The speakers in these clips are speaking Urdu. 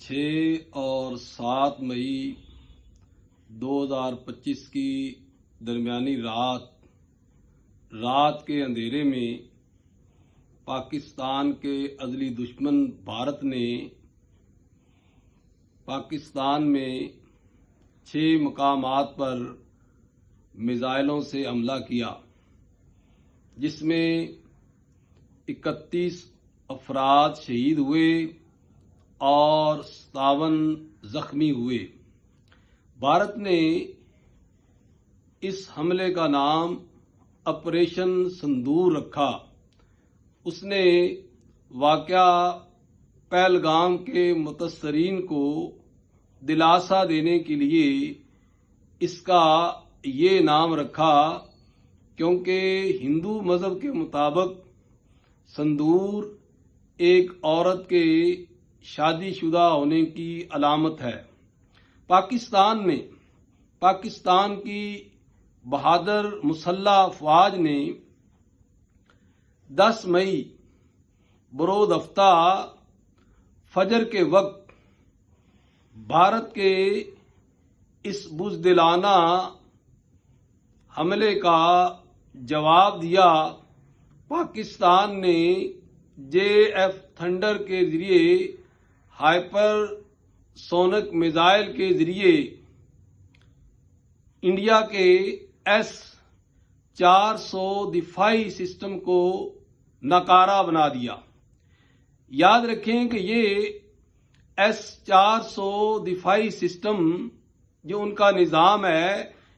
6 اور 7 مئی 2025 کی درمیانی رات کے اندھیرے میں پاکستان کے ازلی دشمن بھارت نے پاکستان میں 6 مقامات پر میزائلوں سے حملہ کیا، جس میں 31 افراد شہید ہوئے اور 57 زخمی ہوئے۔ بھارت نے اس حملے کا نام آپریشن سندور رکھا۔ اس نے واقعہ پہلگام کے متاثرین کو دلاسا دینے کے لیے اس کا یہ نام رکھا، کیونکہ ہندو مذہب کے مطابق سندور ایک عورت کے شادی شدہ ہونے کی علامت ہے۔ پاکستان کی بہادر مسلح افواج نے 10 مئی برود ہفتہ فجر کے وقت بھارت کے اس بزدلانہ حملے کا جواب دیا۔ پاکستان نے JF تھنڈر کے ذریعے ہائپر سونک میزائل کے ذریعے انڈیا کے S-400 دفاعی سسٹم کو ناکارہ بنا دیا۔ یاد رکھیں کہ یہ S-400 دفاعی سسٹم جو ان کا نظام ہے،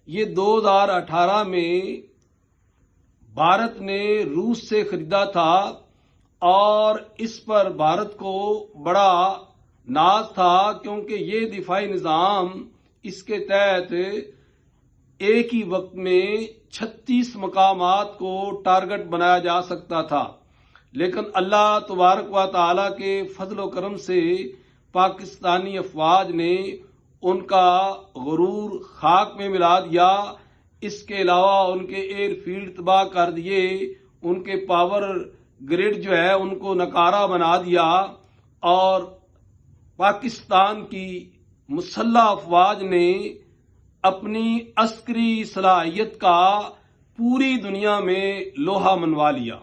یہ 2018 میں بھارت نے روس سے خریدا تھا، اور اس پر بھارت کو بڑا ناز تھا، کیونکہ یہ دفاعی نظام اس کے تحت ایک ہی وقت میں 36 مقامات کو ٹارگٹ بنایا جا سکتا تھا۔ لیکن اللہ تبارک و تعالی کے فضل و کرم سے پاکستانی افواج نے ان کا غرور خاک میں ملا دیا۔ اس کے علاوہ ان کے ایئر فیلڈ تباہ کر دیے، ان کے پاور گریڈ جو ہے ان کو ناکارہ بنا دیا، اور پاکستان کی مسلح افواج نے اپنی عسکری صلاحیت کا پوری دنیا میں لوہا منوا لیا۔